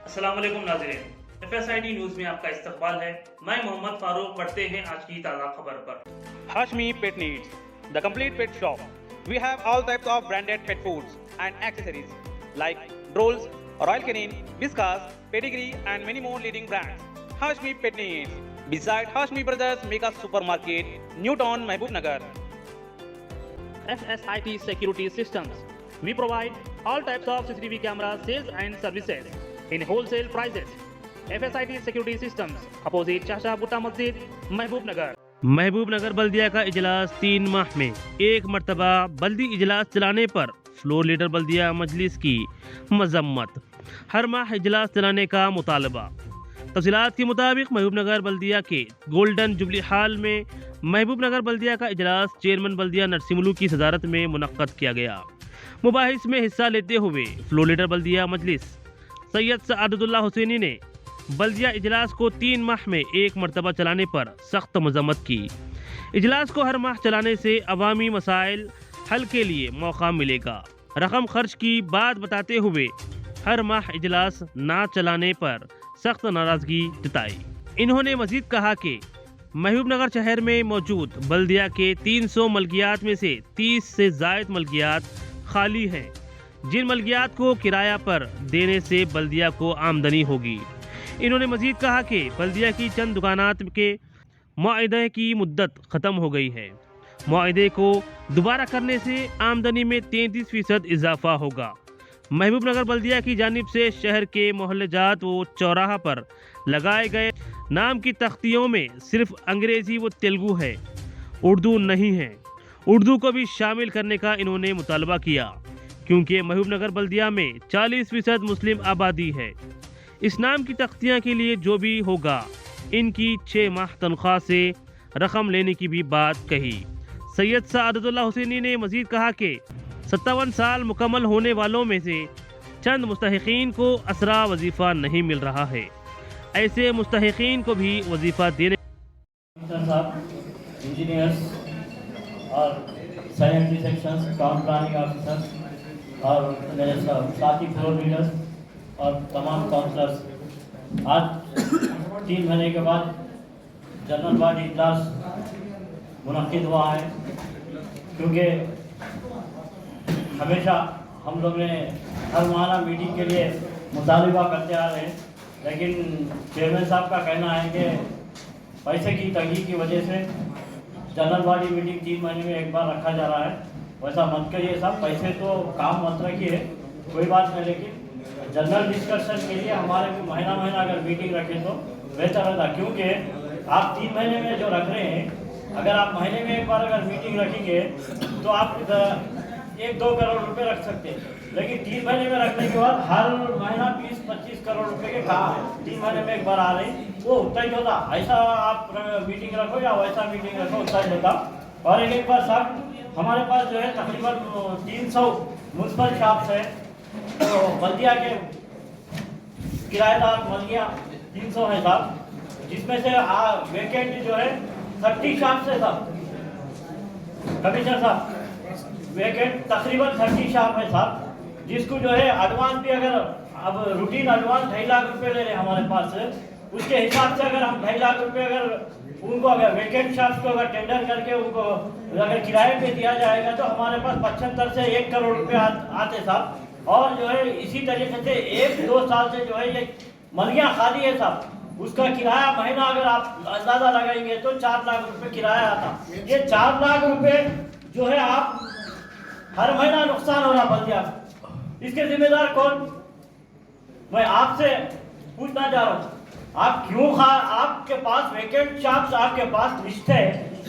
अस्सलाम वालेकुम नाज़रीन, FSID न्यूज़ में आपका इस्तकबाल है। मैं मोहम्मद फारूक। बढ़ते हैं आज की ताज़ा खबर पर। Hashmi Pet Needs, the complete pet shop. We have all types of branded pet foods and accessories like Drolls, Royal Canin, Whiskas, Pedigree and many more leading brands. Hashmi Pet Needs. Beside Hashmi Brothers Mega Supermarket, Newtown, Mahbub Nagar. FSIT Security Systems. We provide all types of CCTV camera sales and services in wholesale prices. FSIT Security Systems, opposite Chasha Butta Masjid, Mahbub Nagar. महबूब नगर बल्दिया का इजलास 3 माह में एक मरतबा बल्दी इजलास चलाने पर floor leader बल्दिया मजलिस की मजम्मत। हर माह इजलास चलाने का मुतालबा। तफसीलात के मुताबिक महबूब नगर बल्दिया के गोल्डन जुबली हाल में महबूब नगर बल्दिया का इजलास चेयरमैन बल्दिया नरसिमुलू की सदारत में मुनक्कद किया गया। मुबाहिस में हिस्सा लेते हुए फ्लोर लीडर बल्दिया मजलिस सैयद सआदतुल्लाह हुसैनी ने बल्दिया इजलास को 3 माह में एक मरतबा चलाने पर सख्त मजम्मत की। इजलास को हर माह चलाने से अवामी मसाइल हल के लिए मौका मिलेगा। रकम खर्च की बात बताते हुए हर माह इजलास ना चलाने पर सख्त नाराजगी जताई। इन्होंने मजीद कहा कि महबूब नगर शहर में मौजूद बल्दिया के 300 मलकियात में से 30 से जायद मलकियात खाली हैं, जिन मलकियात को किराया पर देने से बल्दिया को आमदनी होगी। इन्होंने मजीद कहा कि बल्दिया की चंद दुकानात के मुआहदे की मुद्दत ख़त्म हो गई है। मुआहदे को दोबारा करने से आमदनी में 33% इजाफा होगा। महबूब नगर बल्दिया की जानिब से शहर के मोहल्लेजात व चौराहा पर लगाए गए नाम की तख्तियों में सिर्फ अंग्रेज़ी व तेलुगु है, उर्दू नहीं है। उर्दू को भी शामिल करने का इन्होंने मुतालबा किया, क्योंकि महबूब नगर बल्दिया में 40% मुस्लिम आबादी है। इस नाम की तख्तियाँ के लिए जो भी होगा, इनकी 6 माह तनख्वाह से रकम लेने की भी बात कही। सैयद सआदतुल्लाह हुसैनी ने मजीद कहा कि 57 साल मुकम्मल होने वालों में से चंद मुस्तहिकीन को असरा वजीफ़ा नहीं मिल रहा है। ऐसे मुस्तहिकीन को भी वजीफ़ा देने इंजीनियर्स और sanitary sections, town planning officers और मेरे साथी फ्लोर लीडर्स और तमाम काउंसलर्स, आज 3 महीने के बाद जनरल बॉडी इजलास मुनक्किद हुआ है। क्योंकि हमेशा हम लोग ने हर माह मीटिंग के लिए मुतालबा करते आ रहे हैं, लेकिन चेयरमैन साहब का कहना है कि पैसे की तंगी की वजह से जनरल बॉडी मीटिंग 3 महीने में एक बार रखा जा रहा है। वैसा मत करिए साहब, पैसे तो काम मत रखिए, कोई बात नहीं, लेकिन जनरल डिस्कशन के लिए हमारे भी महीना अगर मीटिंग रखें तो बेहतर रहता। क्योंकि आप 3 महीने में जो रख रहे हैं, अगर आप महीने में एक बार अगर मीटिंग रखेंगे तो आप 1-2 करोड़ रुपए रख सकते हैं, लेकिन 3 महीने में रखने के बाद हर महीना 20-25 करोड़ रुपए के काम 3 महीने में एक बार आ रहे हैं, वो उतना ही होता। ऐसा आप मीटिंग रखो या वैसा मीटिंग रखो, उतना ही होता। और एक बार साहब, हमारे पास जो है तकरीबन 300 म्यूनसिपल शॉप्स है, तो बल्दिया के किराएदार मलिया 300 है साहब, जिसमें से वेकेंट जो है 30 शॉप्स है साहब। कमिश्नर साहब, वेकेंट तकरीबन 30 शॉप है साहब, जिसको जो है एडवांस भी अगर अब रूटीन एडवांस 2.5 लाख रुपए ले रहे हैं हमारे पास से, उसके हिसाब से अगर हम 2.5 लाख रुपए अगर उनको अगर वेकेंट शॉप्स को अगर टेंडर करके उनको अगर किराए पे दिया जाएगा तो हमारे पास 75 से 1 करोड़ रुपए आते साहब। और जो है इसी तरीके से 1-2 साल से जो है ये मलियाँ खाली है साहब, उसका किराया महीना अगर आप अंदाजा लगाएंगे तो 4 लाख रुपए किराया आता। ये 4 लाख रुपए जो है आप हर महीना नुकसान हो रहा बल्दिया, इसके जिम्मेदार कौन? मैं आपसे पूछना चाह रहा हूँ, आप क्यों आपके पास वेकेंट शॉप्स, आपके पास लिस्ट है,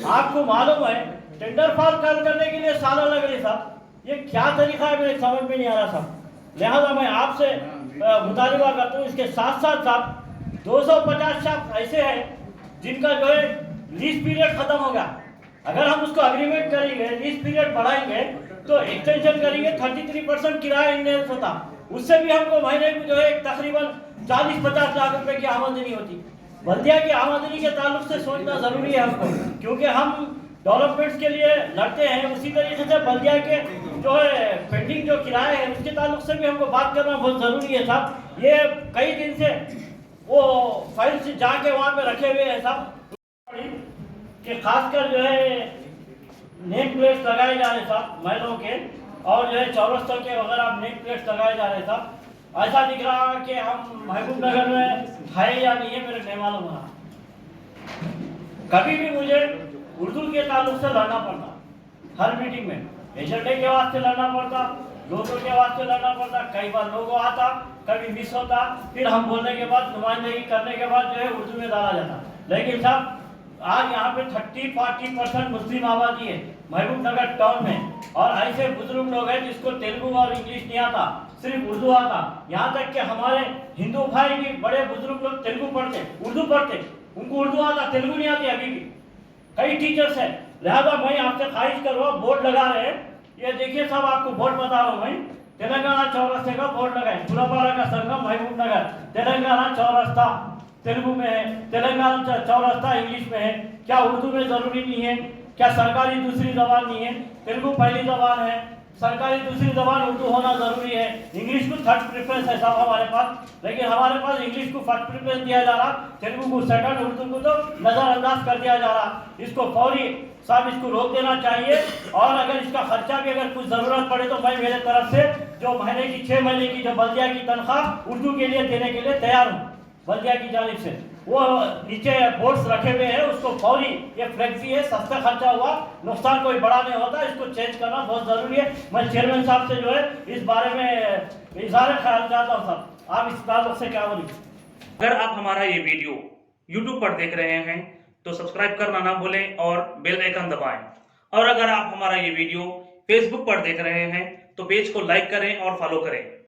आपको मालूम है टेंडर फॉल करने के लिए साल लग रहे साहब, ये क्या तरीका है मेरे समझ में नहीं आ रहा साहब। लिहाजा मैं आपसे मुतालबा करता हूँ, इसके साथ साथ साहब 250 शॉप ऐसे हैं जिनका जो है लीज पीरियड खत्म होगा। अगर हम उसको अग्रीमेंट करेंगे, लीज पीरियड बढ़ाएंगे तो एक्सटेंशन करेंगे, 33% किराया इंडेंस होता, उससे भी हमको महीने में जो है तकरीबन 40-50 लाख रुपए की आमदनी होती। बल्दिया की आमदनी के ताल्लुक से सोचना जरूरी है हमको, क्योंकि हम डेवलपमेंट्स के लिए लड़ते हैं, उसी तरीके से बल्दिया के जो है पेंडिंग जो किराए हैं उसके ताल्लुक से भी हमको बात करना बहुत ज़रूरी है साहब। ये कई दिन से वो फाइल्स जाके वहाँ पे रखे हुए हैं साहब, कि खासकर जो है नेम प्लेट्स लगाए जा रहे साहब महलों के, और जो है चौरस्तों के वगैरह नेम प्लेट्स लगाए जा रहे साहब। ऐसा दिख रहा कि हम महबूब नगर में है या नहीं है मेरे नहीं मालूम रहा। कभी भी मुझे उर्दू के ताल्लुक से लड़ना पड़ता, हर मीटिंग में एजेंडे के वास्ते लड़ना पड़ता, लोगों के वास्ते लड़ना पड़ता। कई बार लोगो आता, कभी मिस होता, फिर हम बोलने के बाद नुमाइंदगी करने के बाद जो है उर्दू में डाला जाता। लेकिन साहब आज यहाँ पे 30-40% मुस्लिम आबादी है महबूब नगर टाउन में, और ऐसे बुजुर्ग लोग हैं जिसको तेलुगु और इंग्लिश नहीं आता, सिर्फ उर्दू आता। यहाँ तक कि हमारे हिंदू भाई भी बड़े बुजुर्ग लोग तेलुगु पढ़ते, उर्दू पढ़ते, उनको उर्दू आता, तेलुगु नहीं आती अभी भी। कई टीचर्स है, लिहाजा मैं आपसे ख्वाहिश करूँगा, बोर्ड लगा रहे हैं, ये देखिए साहब आपको बोर्ड बता रहा हूँ मैं, तेलंगाना चौरस्ते का बोर्ड लगाए, पुरपारा का संगम महबूब नगर, तेलंगाना चौरस्ता तेलुगु में है, तेलंगाना चौरस्ता इंग्लिश में है। क्या उर्दू में जरूरी नहीं है? क्या सरकारी दूसरी जबान नहीं है? तेलुगु पहली जबान है, सरकारी दूसरी जबान उर्दू होना जरूरी है। इंग्लिश को थर्ड प्रेफरेंस है साहब हमारे पास, लेकिन हमारे पास इंग्लिश को फर्स्ट प्रेफरेंस दिया जा रहा, तेलुगु को सेकंड, उर्दू को तो नजरअंदाज कर दिया जा रहा। इसको फौरी साहब इसको रोक देना चाहिए, और अगर इसका खर्चा भी अगर कुछ जरूरत पड़े तो मैं मेरे तरफ से जो महीने की 6 महीने की जो बल्दिया की तनख्वाह उर्दू के लिए देने के लिए तैयार हूँ बल्दिया की जानिब से। वो नीचे बोर्ड्स रखे हुए हैं, उसको फौरी, ये फ्लेक्सी है, सस्ता खर्चा हुआ, नुकसान कोई बड़ा नहीं होता, इसको चेंज करना बहुत जरूरी है। मैं चेयरमैन साहब से जो है इस बारे में इज़हार ख्याल चाहता हूँ साहब, आप इस ताल्लुक से क्या बोलिए। अगर आप हमारा ये वीडियो YouTube पर देख रहे हैं तो सब्सक्राइब करना ना भूलें और बेल आइकन दबाएं, और अगर आप हमारा ये वीडियो Facebook पर देख रहे हैं तो पेज को लाइक करें और फॉलो करें।